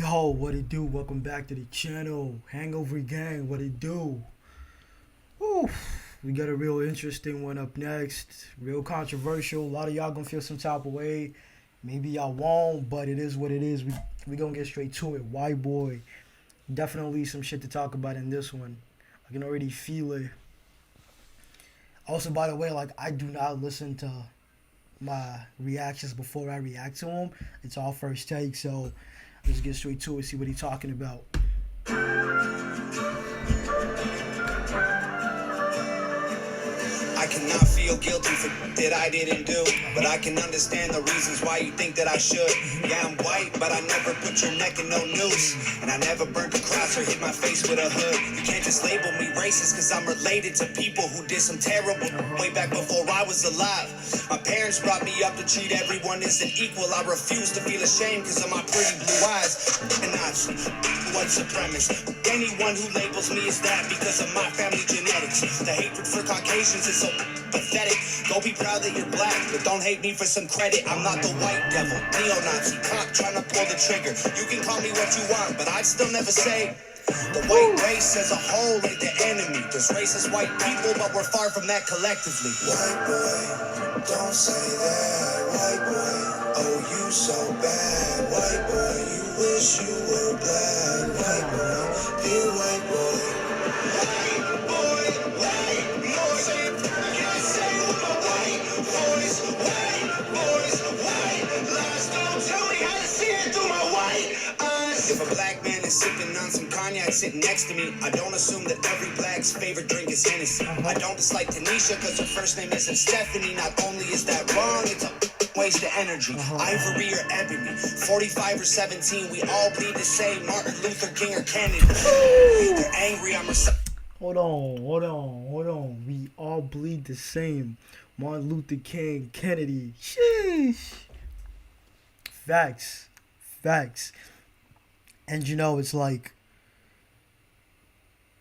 Yo, what it do? Welcome back to the channel. Hangover Gang, what it do? Woo. We got a real interesting one up next. Real controversial. A lot of y'all gonna feel some type of way. Maybe y'all won't, but it is what it is. We gonna get straight to it. Whiteboy. Definitely some shit to talk about in this one. I can already feel it. Also, by the way, like, I do not listen to my reactions before I react to them. It's all first take, so let's get straight to it, see what he's talking about. I cannot feel guilty for that I didn't do, but I can understand the reasons why you think that I should. Yeah, I'm white, but I never put your neck in no noose, and I never burnt a cross or hit my face with a hood. You can't just label me racist, cause I'm related to people who did some terrible way back before I was alive. My parents brought me up to treat everyone as an equal. I refuse to feel ashamed cause of my pretty blue eyes. And Nazi, white supremacist. Anyone who labels me as that because of my family genetics. The hatred for Caucasians is so pathetic. Go be proud that you're black, but don't hate me for some credit. I'm not the white devil, neo-Nazi, cop trying to pull the trigger. You can call me what you want, but I'd still never say the white race as a whole ain't the enemy. There's racist white people, but we're far from that collectively. White boy, don't say that. White boy, oh you so bad. White boy, you wish you were black. White boy, dear white boy. White boy, white boy. Can't say with my white voice. White boys, white lies. Don't tell me how to see it through my white eyes. If a black man is sipping on some cognac sitting next to me, I don't assume that every black's favorite drink is Hennessy. I don't dislike Tanisha because her first name isn't Stephanie. Not only is that wrong, it's a waste of energy. Ivory or ebony, 45 or 17, we all bleed the same. Martin Luther King or Kennedy. They're angry, I'm Hold on. We all bleed the same. Martin Luther King, Kennedy. Sheesh. Facts. And it's like,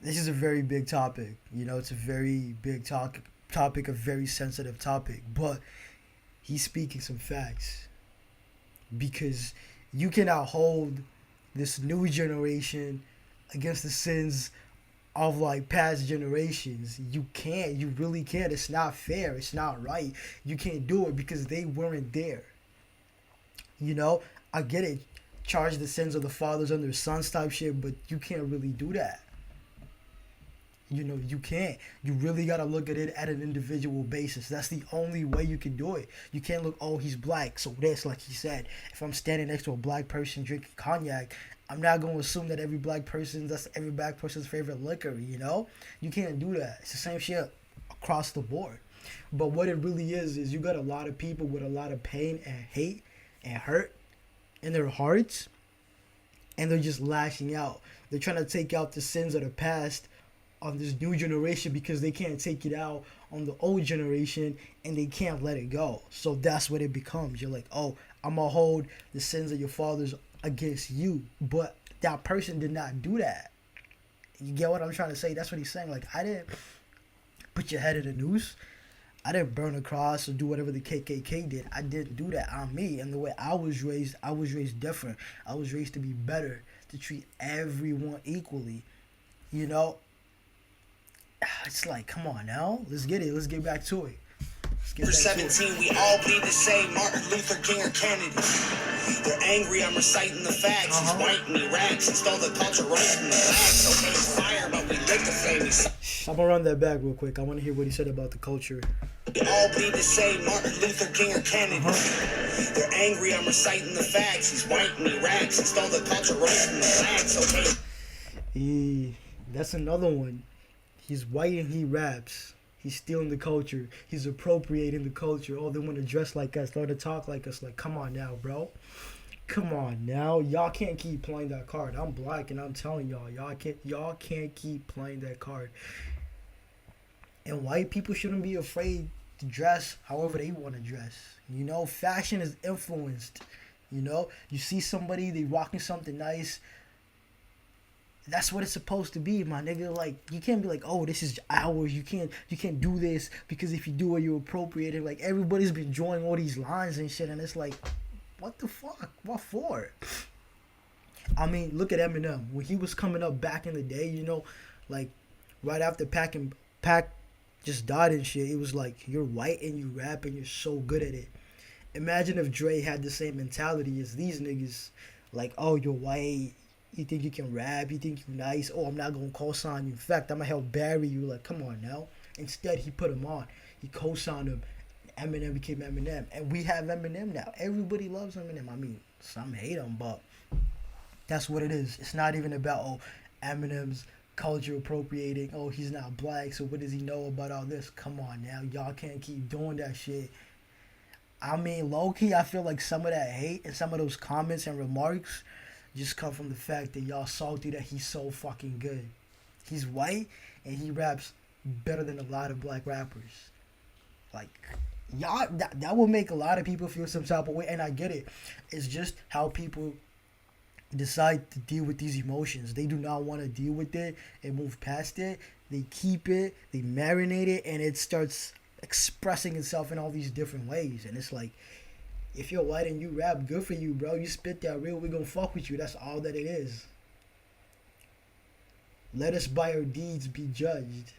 this is a very big topic. It's a very big topic, a very sensitive topic. But he's speaking some facts. Because you cannot hold this new generation against the sins of like past generations. You can't. You really can't. It's not fair. It's not right. You can't do it because they weren't there. I get it. Charge the sins of the fathers on their sons type shit, but you can't really do that. You can't. You really got to look at it at an individual basis. That's the only way you can do it. You can't look, oh, he's black, so this, like he said. If I'm standing next to a black person drinking cognac, I'm not going to assume that that's every black person's favorite liquor, You can't do that. It's the same shit across the board. But what it really is you got a lot of people with a lot of pain and hate and hurt in their hearts, and they're just lashing out. They're trying to take out the sins of the past on this new generation because they can't take it out on the old generation and they can't let it go. So that's what it becomes. You're like, oh, I'm going to hold the sins of your fathers against you. But that person did not do that. You get what I'm trying to say? That's what he's saying. Like, I didn't put your head in a noose. I didn't burn a cross or do whatever the KKK did. I didn't do that. I'm me. And the way I was raised different. I was raised to be better, to treat everyone equally. It's like, come on now. Let's get it. Let's get back to it. For 17, we all bleed the same. Martin Luther King or Kennedy. They're angry, I'm reciting the facts. He's white and he raps. He stole the culture right from the back. So there's fire, but we lit the flame. I'm gonna run that back real quick. I want to hear what he said about the culture. We all bleed the same. Martin Luther King or Kennedy. They're angry, I'm reciting the facts. He's white and he raps. He stole the culture right from the back. So that's another one. He's white and he raps. He's stealing the culture. He's appropriating the culture. Oh, they want to dress like us. They want to talk like us. Like, come on now, bro. Come on now. Y'all can't keep playing that card. I'm black and I'm telling y'all can't keep playing that card. And white people shouldn't be afraid to dress however they want to dress. Fashion is influenced. You see somebody, they rocking something nice. That's what it's supposed to be, my nigga. Like, you can't be like, oh, this is ours. You can't do this because if you do it, you're appropriating. Like, everybody's been drawing all these lines and shit, and it's like, what the fuck? What for? I mean, look at Eminem when he was coming up back in the day. You know, like right after Pac just died and shit. It was like you're white and you rap and you're so good at it. Imagine if Dre had the same mentality as these niggas. Like, oh, you're white. You think you can rap? You think you nice? Oh, I'm not gonna co-sign you. In fact, I'm gonna help bury you. Like, come on now. Instead, he put him on. He co-signed him. Eminem became Eminem, and we have Eminem now. Everybody loves Eminem. I mean, some hate him, but that's what it is. It's not even about Eminem's culture appropriating. Oh, he's not black, so what does he know about all this? Come on now, y'all can't keep doing that shit. I mean, low key, I feel like some of that hate and some of those comments and remarks just come from the fact that y'all salty that he's so fucking good. He's white and he raps better than a lot of black rappers. Like, y'all, that will make a lot of people feel some type of way, and I get it. It's just how people decide to deal with these emotions. They do not want to deal with it and move past it. They keep it, they marinate it, and it starts expressing itself in all these different ways. And it's like, if you're white and you rap, good for you, bro. You spit that real, we gonna fuck with you. That's all that it is. Let us by our deeds be judged.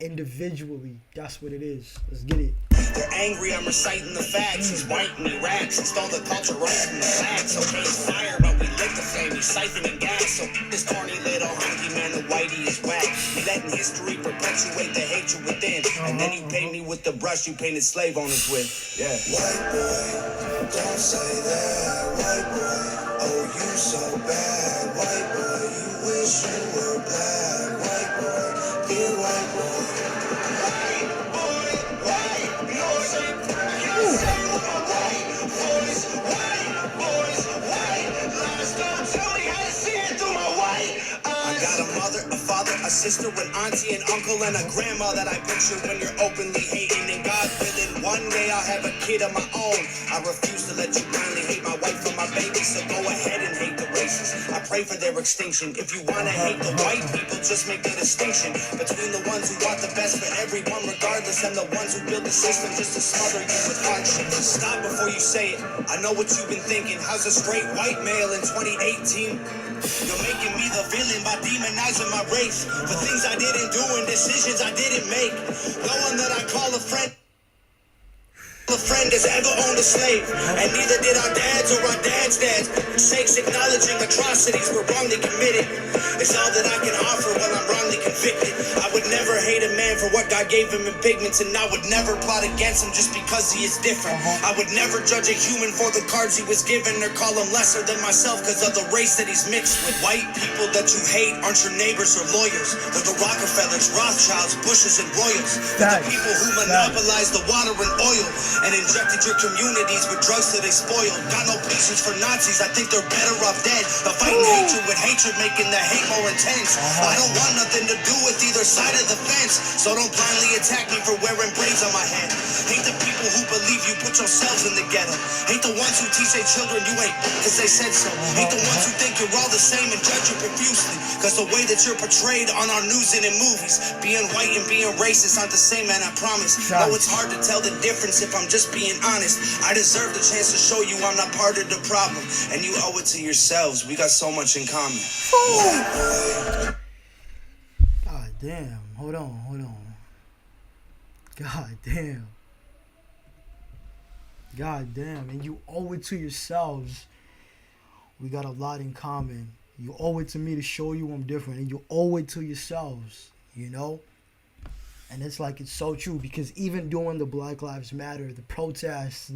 Individually, that's what it is. Let's get it. They're angry, I'm reciting the facts. He's white and he raps. He stole the culture right from the facts. Okay, it's fire, but we lit the flame. He's siphoning gas. So this corny little hunky man, the whitey is whack. He letting history perpetuate the hatred within. And then he paint me with the brush you painted slave owners with. Yeah. White boy, don't say that. White boy, oh you so bad. White boy, you wish you were black. White boy, dear white boy. A sister, an auntie, an uncle, and a grandma that I picture when you're openly hating. And God willing, one day I'll have a kid of my own. I refuse to let you blindly hate my wife or my baby, so go ahead and hate the races. I pray for their extinction. If you want to hate the white people, just make the distinction between the ones who want the best for everyone regardless and the ones who build the system just to smother you with hardship. Stop before you say it. I know what you've been thinking. How's a straight white male in 2018? You're making me the villain by demonizing my race for things I didn't do and decisions I didn't make. No one that I call a friend has ever owned a slave, and neither did our dads or our dads' dads. Sakes acknowledging atrocities were wrongly committed is all that I can offer when I'm wrongly convicted. I would never hate a man for what God gave him in pigments, and I would never plot against him just because he is different. I would never judge a human for the cards he was given or call him lesser than myself because of the race that he's mixed with. White people that you hate aren't your neighbors or lawyers. They're the Rockefellers, Rothschilds, Bushes, and Royals. They're the people who monopolize the water and oil and injected your communities with drugs that they spoiled. Got no patience for Nazis, I think they're better off dead. They're fighting hatred with hatred, making the hate more intense. I don't want nothing to do with either side of the fence, so don't blindly attack me for wearing braids on my head. Hate the people who believe you put yourselves in the ghetto. Hate the ones who teach their children you ain't cause they said so. Hate the ones who think you're all the same and judge you profusely cause the way that you're portrayed on our news and in movies. Being white and being racist aren't the same, man, I promise. No, it's hard to tell the difference if I'm just being honest. I deserve the chance to show you I'm not part of the problem, and you owe it to yourselves. We got so much in common. God damn. Hold on. God damn. And you owe it to yourselves. We got a lot in common. You owe it to me to show you I'm different, and you owe it to yourselves, you know? And it's like, it's so true, because even during the Black Lives Matter, the protests,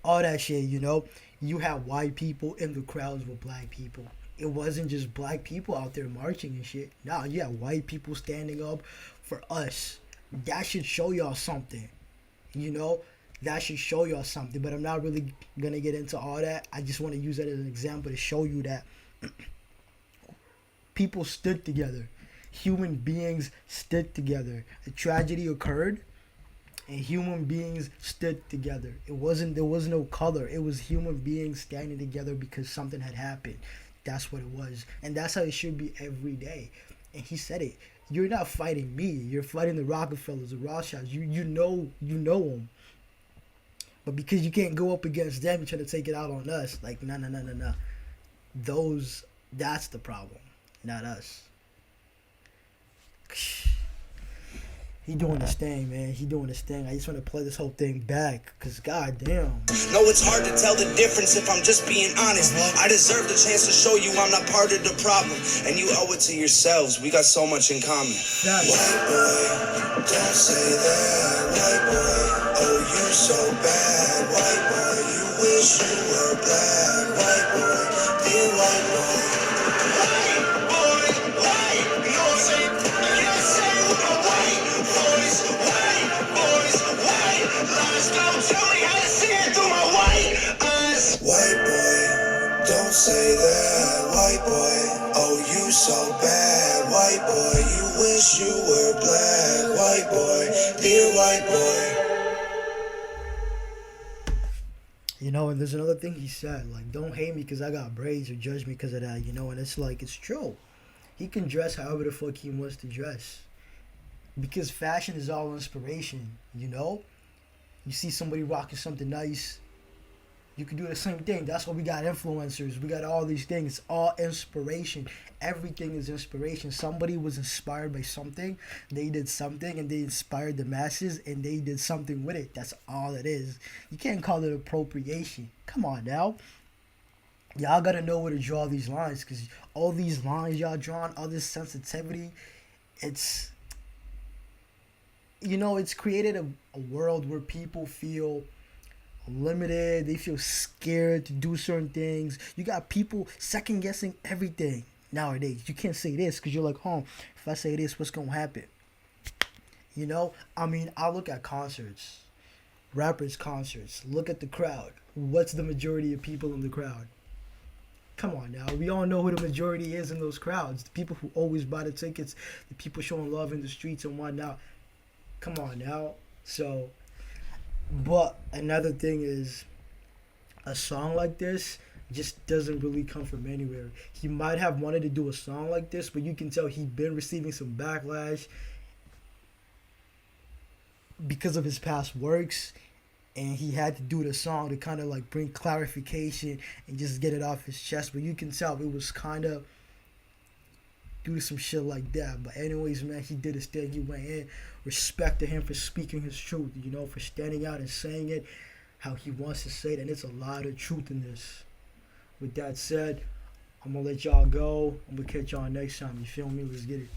all that shit, you know, you had white people in the crowds with black people. It wasn't just black people out there marching and shit. Nah, you had white people standing up for us. That should show y'all something, you know? That should show y'all something, but I'm not really gonna get into all that. I just want to use that as an example to show you that people stood together. Human beings stood together. A tragedy occurred and human beings stood together. There was no color. It was human beings standing together because something had happened. That's what it was. And that's how it should be every day. And he said it. You're not fighting me. You're fighting the Rockefellers, the Rothschilds. You know them. But because you can't go up against them, you're trying to take it out on us. Like, no. That's the problem, not us. He doing his thing, man. He doing his thing. I just want to play this whole thing back, cause goddamn. No, it's hard to tell the difference if I'm just being honest. I deserve the chance to show you I'm not part of the problem, and you owe it to yourselves. We got so much in common. That's White boy, don't say that. White boy, oh you so bad. White boy, you wish you were black. White boy, dear white boy. White boy, white, no say, yes say with my white boys, white lies. Don't tell me how to see it through my white eyes. White boy, don't say that. White boy, oh you so bad. White boy, you wish you were black. White boy, dear white boy. You know, and there's another thing he said, like, don't hate me because I got braids or judge me because of that, you know, and it's like, it's true. He can dress however the fuck he wants to dress. Because fashion is all inspiration, you know? You see somebody rocking something nice, you can do the same thing. That's why we got influencers. We got all these things. All inspiration. Everything is inspiration. Somebody was inspired by something. They did something and they inspired the masses and they did something with it. That's all it is. You can't call it appropriation. Come on now. Y'all got to know where to draw these lines, because all these lines y'all drawing, all this sensitivity, it's, you know, it's created a world where people feel limited. They feel scared to do certain things. You got people second guessing everything nowadays. You can't say this because you're like, if I say this, what's gonna happen? You know, I mean, I look at concerts, rappers' concerts. Look at the crowd. What's the majority of people in the crowd? Come on now, we all know who the majority is in those crowds. The people who always buy the tickets, the people showing love in the streets and whatnot. Come on now. So, but another thing is, a song like this just doesn't really come from anywhere. He might have wanted to do a song like this, but you can tell he'd been receiving some backlash because of his past works, and he had to do the song to kind of like bring clarification and just get it off his chest. But you can tell it was kind of due to some shit like that. But anyways, man, he did his thing. He went in. Respect to him for speaking his truth, you know, for standing out and saying it how he wants to say it. And it's a lot of truth in this. With that said, I'm going to let y'all go. I'm going to catch y'all next time. You feel me? Let's get it.